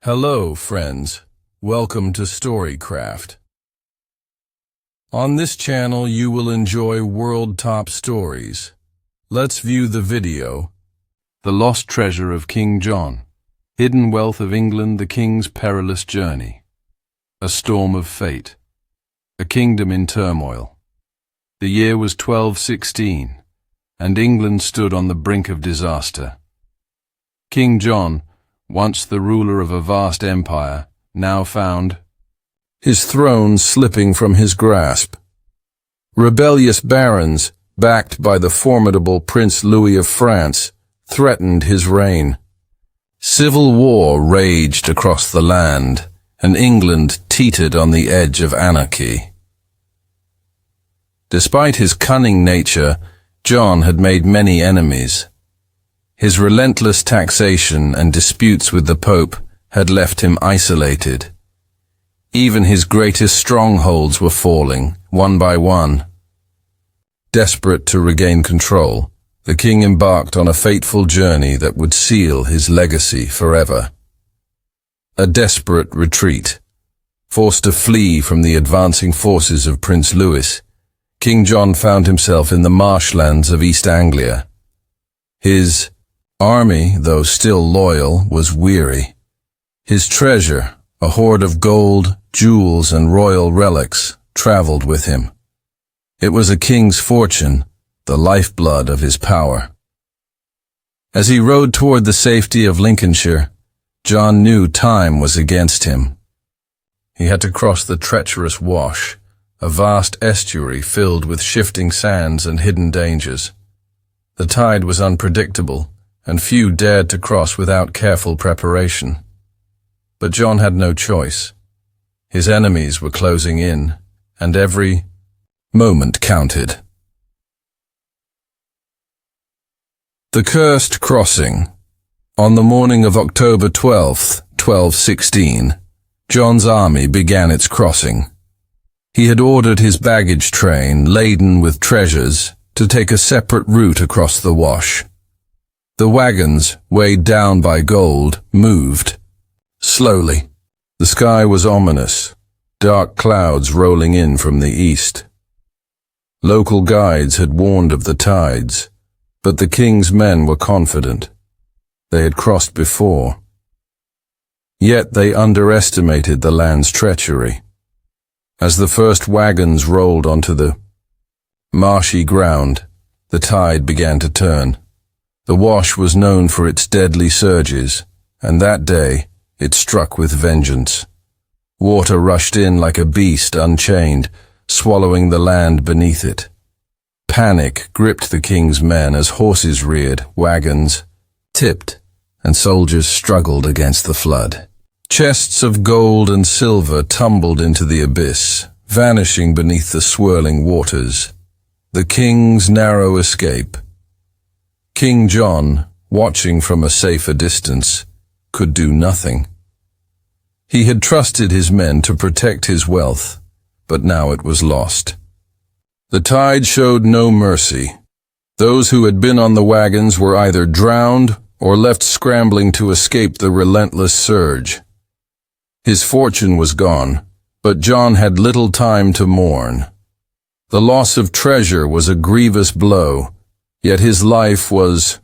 Hello, friends. Welcome to Storycraft. On this channel, you will enjoy world top stories. Let's view the video. The Lost Treasure of King John. Hidden Wealth of England, the King's Perilous Journey. A Storm of Fate. A Kingdom in Turmoil. The year was 1216, and England stood on the brink of disaster. King John, once the ruler of a vast empire, now found his throne slipping from his grasp. Rebellious barons, backed by the formidable Prince Louis of France, threatened his reign. Civil war raged across the land, and England teetered on the edge of anarchy. Despite his cunning nature, John had made many enemies. His relentless taxation and disputes with the Pope had left him isolated. Even his greatest strongholds were falling, one by one. Desperate to regain control, the king embarked on a fateful journey that would seal his legacy forever. A desperate retreat. Forced to flee from the advancing forces of Prince Louis, King John found himself in the marshlands of East Anglia. His army, though still loyal, was weary. His treasure, a hoard of gold, jewels, and royal relics, traveled with him. It was a king's fortune, the lifeblood of his power. As he rode toward the safety of Lincolnshire, John knew time was against him. He had to cross the treacherous Wash, a vast estuary filled with shifting sands and hidden dangers. The tide was unpredictable, and few dared to cross without careful preparation. But John had no choice. His enemies were closing in, and every moment counted. The Cursed Crossing. On the morning of October 12th, 1216, John's army began its crossing. He had ordered his baggage train, laden with treasures, to take a separate route across the Wash. The wagons, weighed down by gold, moved slowly. The sky was ominous, dark clouds rolling in from the east. Local guides had warned of the tides, but the king's men were confident. They had crossed before. Yet they underestimated the land's treachery. As the first wagons rolled onto the marshy ground, the tide began to turn. The Wash was known for its deadly surges, and that day it struck with vengeance. Water rushed in like a beast unchained, swallowing the land beneath it. Panic gripped the king's men as horses reared, wagons tipped, and soldiers struggled against the flood. Chests of gold and silver tumbled into the abyss, vanishing beneath the swirling waters. The king's narrow escape. King John, watching from a safer distance, could do nothing. He had trusted his men to protect his wealth, but now it was lost. The tide showed no mercy. Those who had been on the wagons were either drowned or left scrambling to escape the relentless surge. His fortune was gone, but John had little time to mourn. The loss of treasure was a grievous blow, yet his life was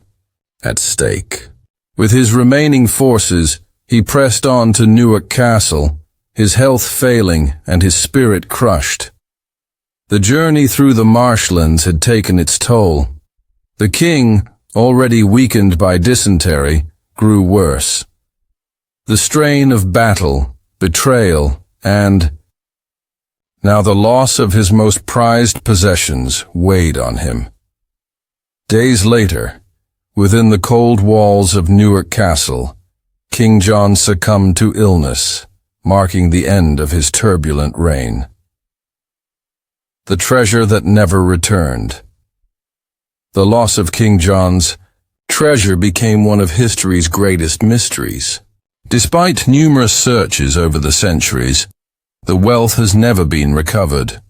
at stake. With his remaining forces, he pressed on to Newark Castle, his health failing and his spirit crushed. The journey through the marshlands had taken its toll. The king, already weakened by dysentery, grew worse. The strain of battle, betrayal, and now the loss of his most prized possessions weighed on him. Days later, within the cold walls of Newark Castle, King John succumbed to illness, marking the end of his turbulent reign. The treasure that never returned. The loss of King John's treasure became one of history's greatest mysteries. Despite numerous searches over the centuries, the wealth has never been recovered.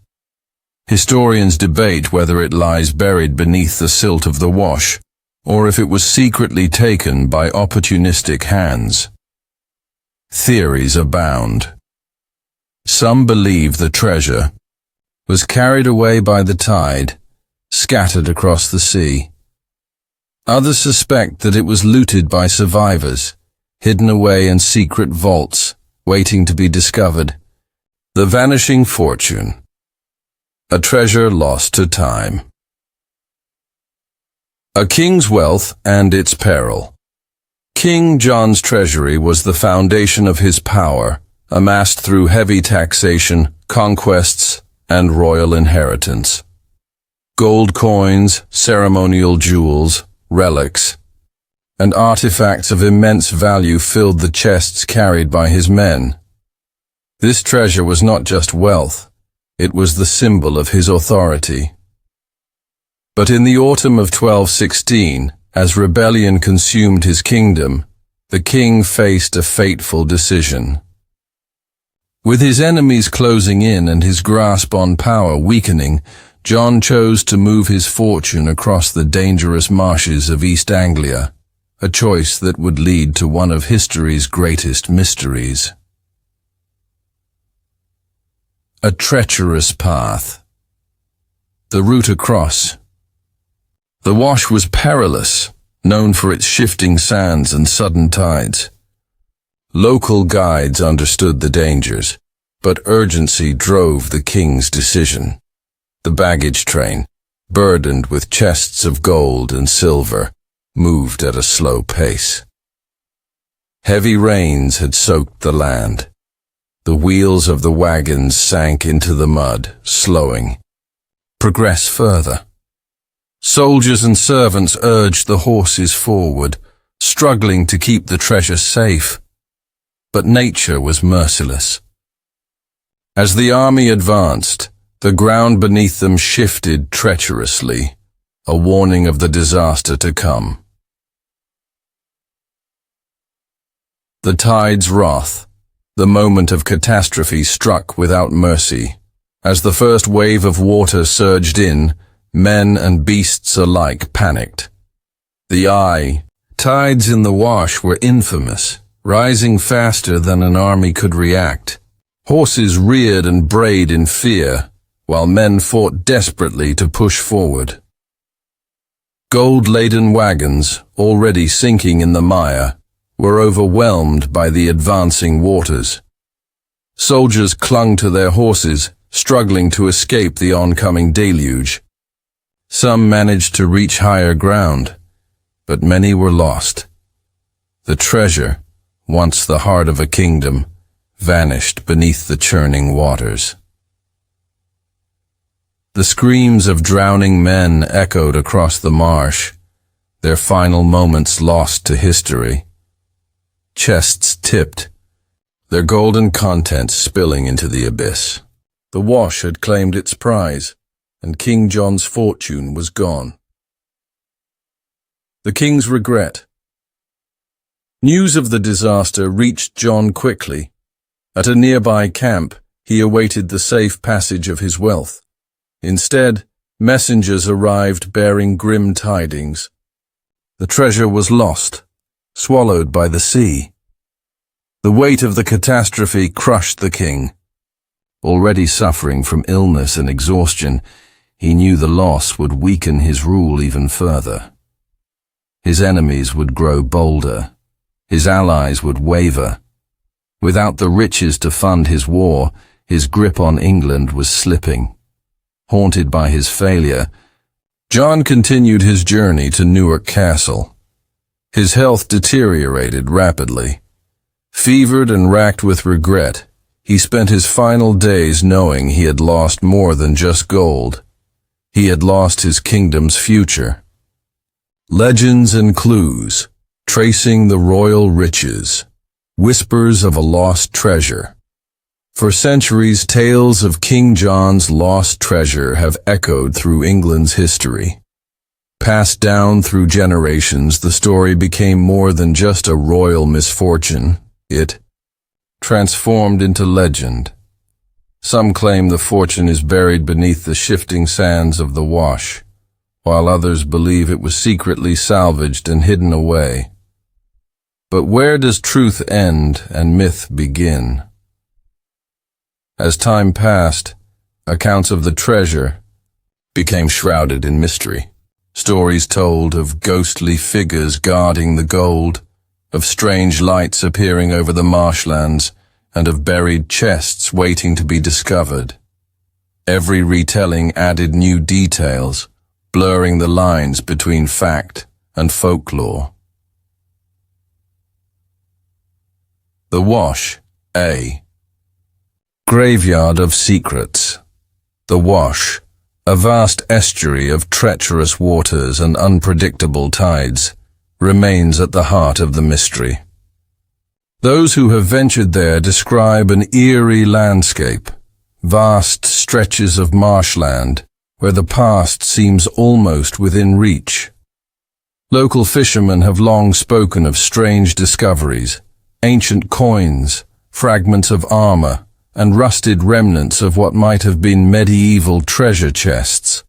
Historians debate whether it lies buried beneath the silt of the Wash, or if it was secretly taken by opportunistic hands. Theories abound. Some believe the treasure was carried away by the tide, scattered across the sea. Others suspect that it was looted by survivors, hidden away in secret vaults, waiting to be discovered. The vanishing fortune. A treasure lost to time. A king's wealth and its peril. King John's treasury was the foundation of his power, amassed through heavy taxation, conquests, and royal inheritance. Gold coins, ceremonial jewels, relics, and artifacts of immense value filled the chests carried by his men. This treasure was not just wealth, it was the symbol of his authority. But in the autumn of 1216, as rebellion consumed his kingdom, the king faced a fateful decision. With his enemies closing in and his grasp on power weakening, John chose to move his fortune across the dangerous marshes of East Anglia, a choice that would lead to one of history's greatest mysteries. A treacherous path. The route across. The wash was perilous, known for its shifting sands and sudden tides. Local guides understood the dangers, but urgency drove the king's decision. The baggage train, burdened with chests of gold and silver, moved at a slow pace. Heavy rains had soaked the land. The wheels of the wagons sank into the mud, slowing. Progress further. Soldiers and servants urged the horses forward, struggling to keep the treasure safe. But nature was merciless. As the army advanced, the ground beneath them shifted treacherously, a warning of the disaster to come. The tide's wrath. The moment of catastrophe struck without mercy. As the first wave of water surged in, men and beasts alike panicked. Tides in the wash were infamous, rising faster than an army could react. Horses reared and brayed in fear, while men fought desperately to push forward. Gold-laden wagons, already sinking in the mire, were overwhelmed by the advancing waters. Soldiers clung to their horses, struggling to escape the oncoming deluge. Some managed to reach higher ground, but many were lost. The treasure, once the heart of a kingdom, vanished beneath the churning waters. The screams of drowning men echoed across the marsh, their final moments lost to history. Chests tipped, their golden contents spilling into the abyss. The wash had claimed its prize, and King John's fortune was gone. The king's regret. News of the disaster reached John quickly. At a nearby camp, he awaited the safe passage of his wealth. Instead, messengers arrived bearing grim tidings. The treasure was lost, swallowed by the sea. The weight of the catastrophe crushed the king. Already suffering from illness and exhaustion, he knew the loss would weaken his rule even further. His enemies would grow bolder. His allies would waver. Without the riches to fund his war, his grip on England was slipping. Haunted by his failure, John continued his journey to Newark Castle. His health deteriorated rapidly. Fevered and racked with regret, he spent his final days knowing he had lost more than just gold. He had lost his kingdom's future. Legends and clues, tracing the royal riches, whispers of a lost treasure. For centuries, tales of King John's lost treasure have echoed through England's history. Passed down through generations, the story became more than just a royal misfortune. It transformed into legend. Some claim the fortune is buried beneath the shifting sands of the Wash, while others believe it was secretly salvaged and hidden away. But where does truth end and myth begin? As time passed, accounts of the treasure became shrouded in mystery. Stories told of ghostly figures guarding the gold, of strange lights appearing over the marshlands, and of buried chests waiting to be discovered. Every retelling added new details, blurring the lines between fact and folklore. The Wash, A. Graveyard of Secrets. The Wash, a vast estuary of treacherous waters and unpredictable tides, remains at the heart of the mystery. Those who have ventured there describe an eerie landscape, vast stretches of marshland where the past seems almost within reach. Local fishermen have long spoken of strange discoveries, ancient coins, fragments of armor, and rusted remnants of what might have been medieval treasure chests.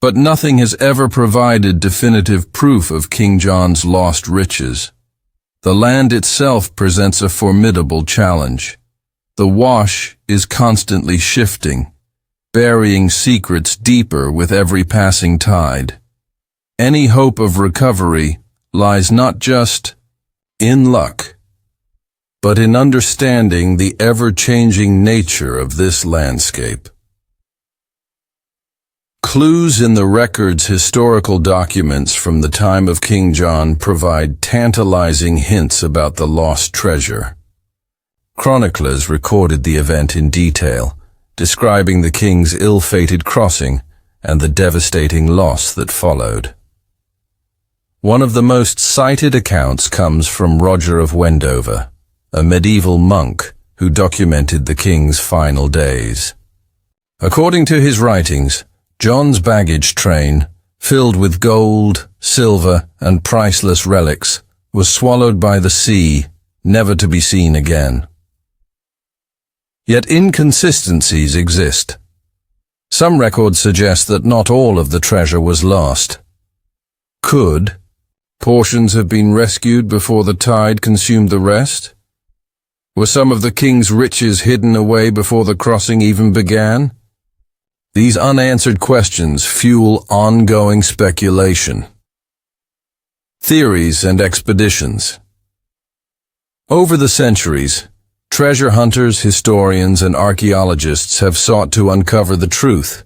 But nothing has ever provided definitive proof of King John's lost riches. The land itself presents a formidable challenge. The Wash is constantly shifting, burying secrets deeper with every passing tide. Any hope of recovery lies not just in luck, but in understanding the ever-changing nature of this landscape. Clues in the record's historical documents from the time of King John provide tantalizing hints about the lost treasure. Chroniclers recorded the event in detail, describing the king's ill-fated crossing and the devastating loss that followed. One of the most cited accounts comes from Roger of Wendover, a medieval monk who documented the king's final days. According to his writings, John's baggage train, filled with gold, silver, and priceless relics, was swallowed by the sea, never to be seen again. Yet inconsistencies exist. Some records suggest that not all of the treasure was lost. Could portions have been rescued before the tide consumed the rest? Were some of the king's riches hidden away before the crossing even began? These unanswered questions fuel ongoing speculation. Theories and expeditions. Over the centuries, treasure hunters, historians, and archaeologists have sought to uncover the truth.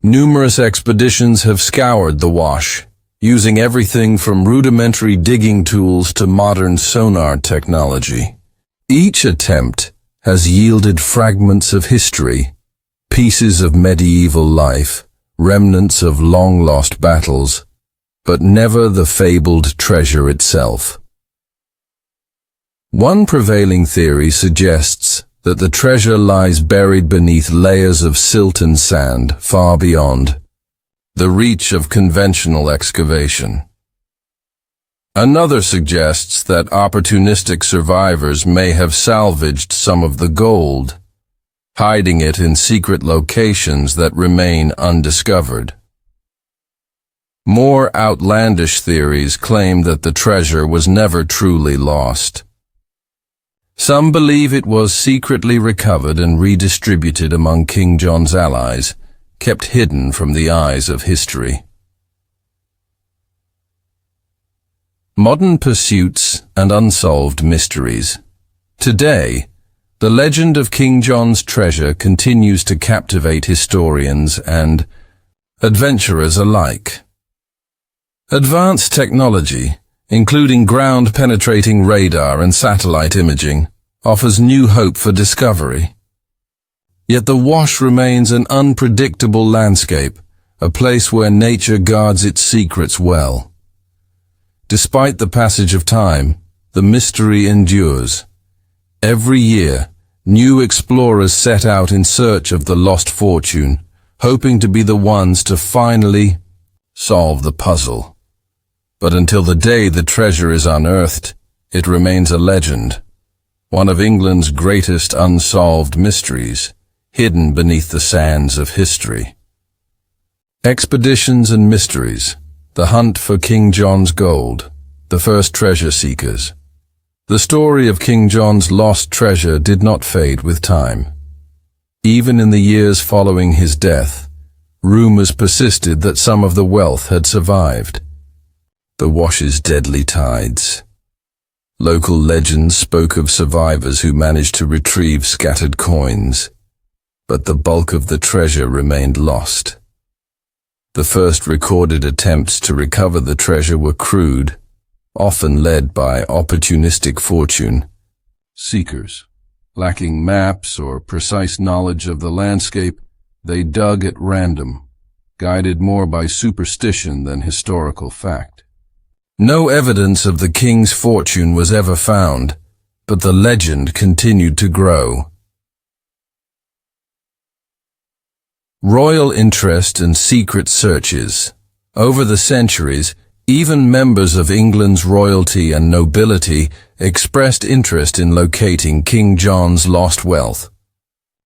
Numerous expeditions have scoured the Wash, using everything from rudimentary digging tools to modern sonar technology. Each attempt has yielded fragments of history, pieces of medieval life, remnants of long-lost battles, but never the fabled treasure itself. One prevailing theory suggests that the treasure lies buried beneath layers of silt and sand far beyond the reach of conventional excavation. Another suggests that opportunistic survivors may have salvaged some of the gold, hiding it in secret locations that remain undiscovered. More outlandish theories claim that the treasure was never truly lost. Some believe it was secretly recovered and redistributed among King John's allies, kept hidden from the eyes of history. Modern pursuits and unsolved mysteries. Today, the legend of King John's treasure continues to captivate historians and adventurers alike. Advanced technology, including ground-penetrating radar and satellite imaging, offers new hope for discovery. Yet the Wash remains an unpredictable landscape, a place where nature guards its secrets well. Despite the passage of time, the mystery endures. Every year, new explorers set out in search of the lost fortune, hoping to be the ones to finally solve the puzzle. But until the day the treasure is unearthed, it remains a legend, one of England's greatest unsolved mysteries, hidden beneath the sands of history. Expeditions and mysteries, the hunt for King John's gold, the first treasure seekers. The story of King John's lost treasure did not fade with time. Even in the years following his death, rumors persisted that some of the wealth had survived. The Wash's deadly tides. Local legends spoke of survivors who managed to retrieve scattered coins, but the bulk of the treasure remained lost. The first recorded attempts to recover the treasure were crude, often led by opportunistic fortune seekers. Lacking maps or precise knowledge of the landscape, they dug at random, guided more by superstition than historical fact. No evidence of the king's fortune was ever found, but the legend continued to grow. Royal interest and secret searches. Over the centuries, even members of England's royalty and nobility expressed interest in locating King John's lost wealth.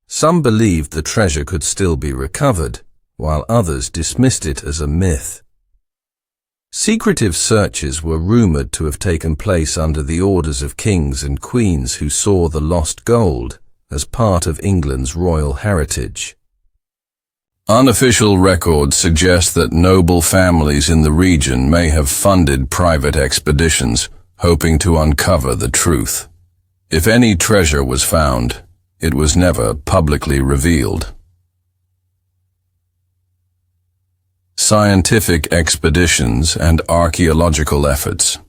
Some believed the treasure could still be recovered, while others dismissed it as a myth. Secretive searches were rumored to have taken place under the orders of kings and queens who saw the lost gold as part of England's royal heritage. Unofficial records suggest that noble families in the region may have funded private expeditions, hoping to uncover the truth. If any treasure was found, it was never publicly revealed. Scientific expeditions and archaeological efforts.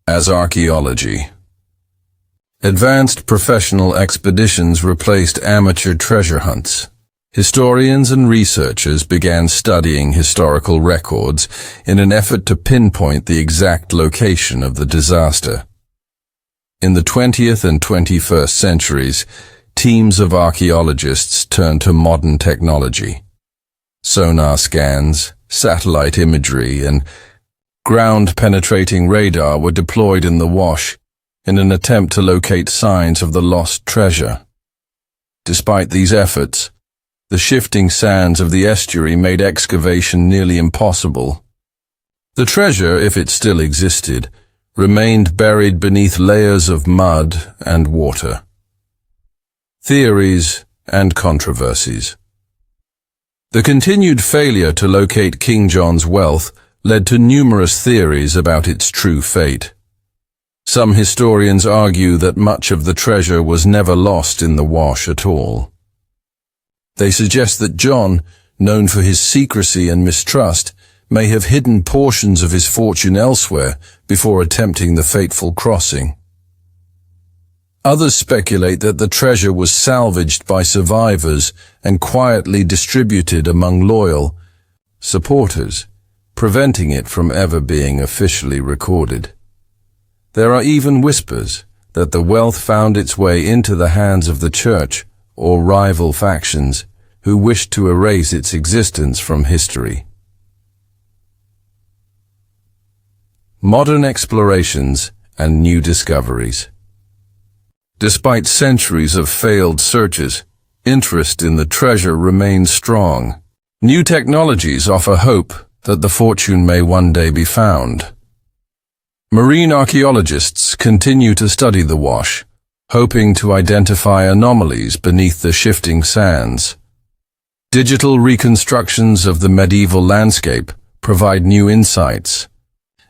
As archaeology. Advanced professional expeditions replaced amateur treasure hunts. Historians and researchers began studying historical records in an effort to pinpoint the exact location of the disaster. In the 20th and 21st centuries, teams of archaeologists turned to modern technology. Sonar scans, satellite imagery, and ground-penetrating radar were deployed in the Wash in an attempt to locate signs of the lost treasure. Despite these efforts, the shifting sands of the estuary made excavation nearly impossible. The treasure, if it still existed, remained buried beneath layers of mud and water. Theories and controversies. The continued failure to locate King John's wealth led to numerous theories about its true fate. Some historians argue that much of the treasure was never lost in the Wash at all. They suggest that John, known for his secrecy and mistrust, may have hidden portions of his fortune elsewhere before attempting the fateful crossing. Others speculate that the treasure was salvaged by survivors and quietly distributed among loyal supporters, preventing it from ever being officially recorded. There are even whispers that the wealth found its way into the hands of the church or rival factions who wished to erase its existence from history. Modern explorations and new discoveries. Despite centuries of failed searches, interest in the treasure remains strong. New technologies offer hope that the fortune may one day be found. Marine archaeologists continue to study the Wash, hoping to identify anomalies beneath the shifting sands. Digital reconstructions of the medieval landscape provide new insights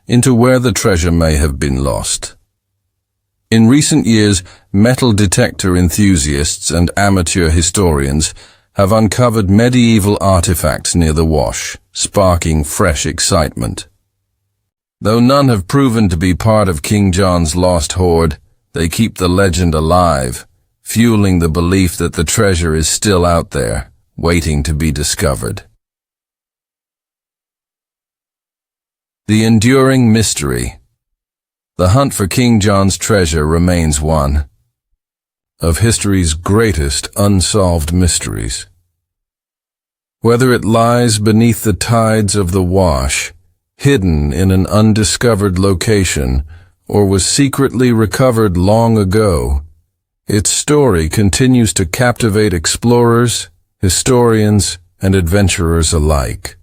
into where the treasure may have been lost. In recent years, metal detector enthusiasts and amateur historians have uncovered medieval artifacts near the Wash, sparking fresh excitement. Though none have proven to be part of King John's lost hoard, they keep the legend alive, fueling the belief that the treasure is still out there, waiting to be discovered. The enduring mystery. The hunt for King John's treasure remains one of history's greatest unsolved mysteries. Whether it lies beneath the tides of the Wash, hidden in an undiscovered location, or was secretly recovered long ago, its story continues to captivate explorers, historians, and adventurers alike.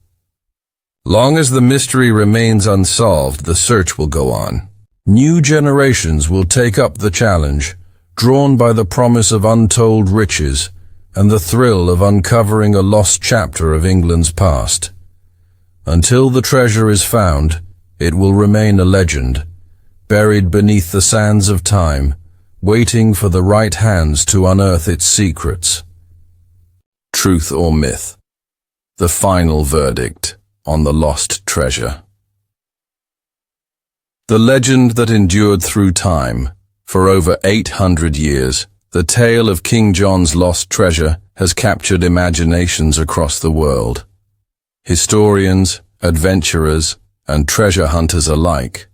Long as the mystery remains unsolved, the search will go on. New generations will take up the challenge, drawn by the promise of untold riches and the thrill of uncovering a lost chapter of England's past. Until the treasure is found, it will remain a legend, buried beneath the sands of time, waiting for the right hands to unearth its secrets. Truth or myth? The final verdict on the lost treasure. The legend that endured through time. For over 800 years, the tale of King John's lost treasure has captured imaginations across the world. Historians, adventurers, and treasure hunters alike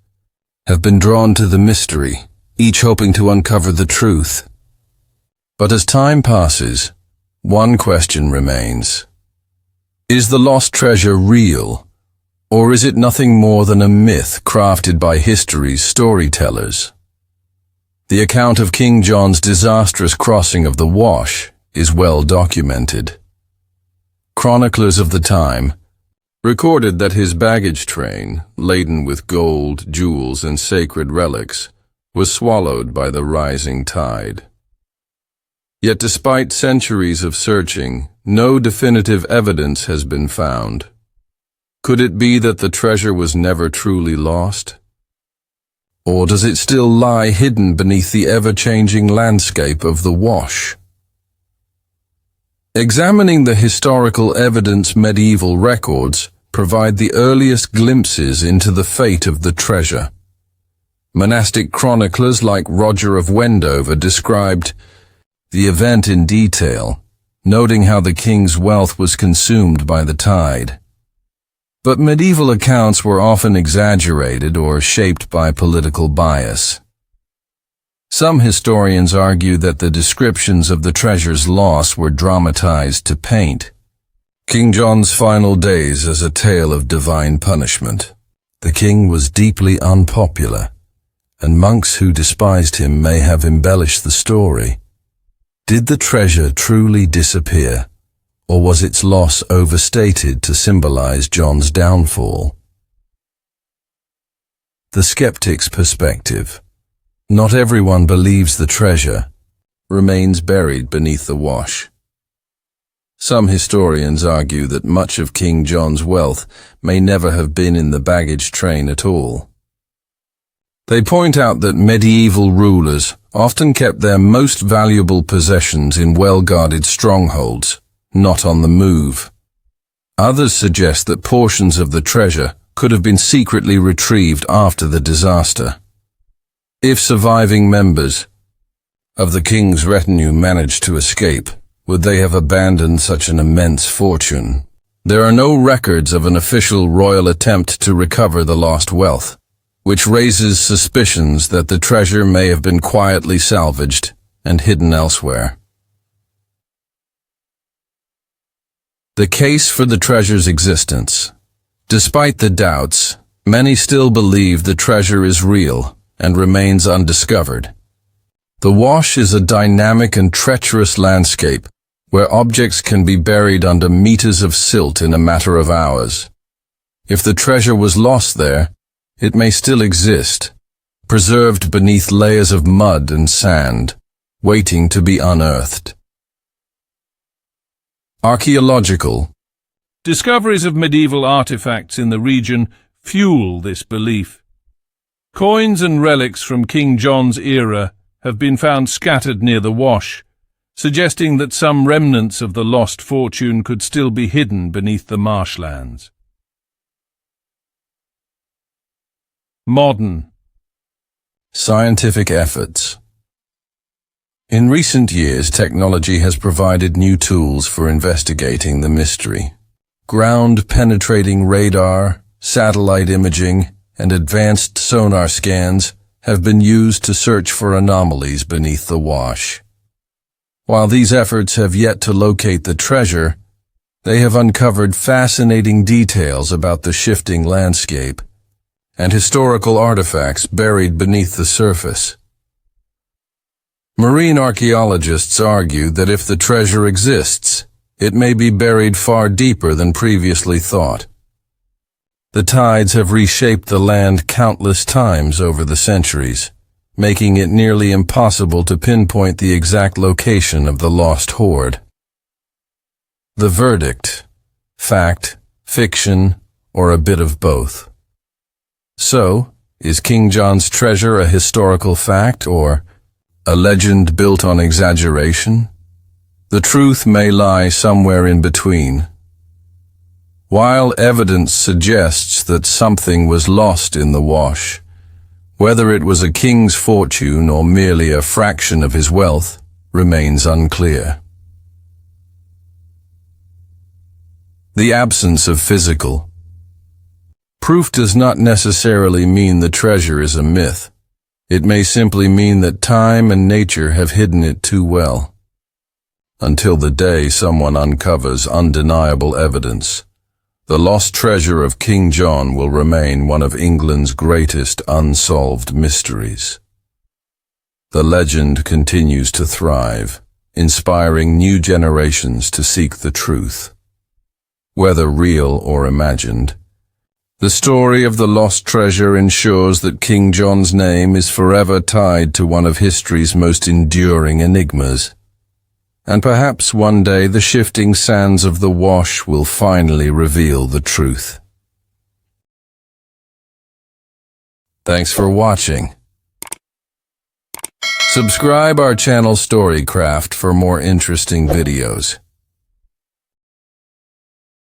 have been drawn to the mystery, each hoping to uncover the truth. But as time passes, one question remains. Is the lost treasure real, or is it nothing more than a myth crafted by history's storytellers? The account of King John's disastrous crossing of the Wash is well documented. Chroniclers of the time recorded that his baggage train, laden with gold, jewels, and sacred relics, was swallowed by the rising tide. Yet despite centuries of searching, no definitive evidence has been found. Could it be that the treasure was never truly lost? Or does it still lie hidden beneath the ever-changing landscape of the Wash? Examining the historical evidence, medieval records provide the earliest glimpses into the fate of the treasure. Monastic chroniclers like Roger of Wendover described the event in detail, noting how the king's wealth was consumed by the tide. But medieval accounts were often exaggerated or shaped by political bias. Some historians argue that the descriptions of the treasure's loss were dramatized to paint King John's final days as a tale of divine punishment. The king was deeply unpopular, and monks who despised him may have embellished the story. Did the treasure truly disappear, or was its loss overstated to symbolize John's downfall? The skeptic's perspective. Not everyone believes the treasure remains buried beneath the Wash. Some historians argue that much of King John's wealth may never have been in the baggage train at all. They point out that medieval rulers often kept their most valuable possessions in well-guarded strongholds, not on the move. Others suggest that portions of the treasure could have been secretly retrieved after the disaster. If surviving members of the king's retinue managed to escape, would they have abandoned such an immense fortune? There are no records of an official royal attempt to recover the lost wealth, which raises suspicions that the treasure may have been quietly salvaged and hidden elsewhere. The case for the treasure's existence. Despite the doubts, many still believe the treasure is real and remains undiscovered. The Wash is a dynamic and treacherous landscape where objects can be buried under meters of silt in a matter of hours. If the treasure was lost there, it may still exist, preserved beneath layers of mud and sand, waiting to be unearthed. Archaeological. Discoveries of medieval artifacts in the region fuel this belief. Coins and relics from King John's era have been found scattered near the Wash, suggesting that some remnants of the lost fortune could still be hidden beneath the marshlands. Modern. Scientific efforts. In recent years, technology has provided new tools for investigating the mystery. Ground-penetrating radar, satellite imaging, and advanced sonar scans have been used to search for anomalies beneath the Wash. While these efforts have yet to locate the treasure, they have uncovered fascinating details about the shifting landscape and historical artifacts buried beneath the surface. Marine archaeologists argue that if the treasure exists, it may be buried far deeper than previously thought. The tides have reshaped the land countless times over the centuries, making it nearly impossible to pinpoint the exact location of the lost hoard. The verdict: fact, fiction, or a bit of both. So, is King John's treasure a historical fact or a legend built on exaggeration? The truth may lie somewhere in between. While evidence suggests that something was lost in the wash, whether it was a king's fortune or merely a fraction of his wealth remains unclear. The absence of physical proof does not necessarily mean the treasure is a myth. It may simply mean that time and nature have hidden it too well. Until the day someone uncovers undeniable evidence, the lost treasure of King John will remain one of England's greatest unsolved mysteries. The legend continues to thrive, inspiring new generations to seek the truth. Whether real or imagined, the story of the lost treasure ensures that King John's name is forever tied to one of history's most enduring enigmas. And perhaps one day the shifting sands of the wash will finally reveal the truth. Thanks for watching. Subscribe our channel Storycraft for more interesting videos.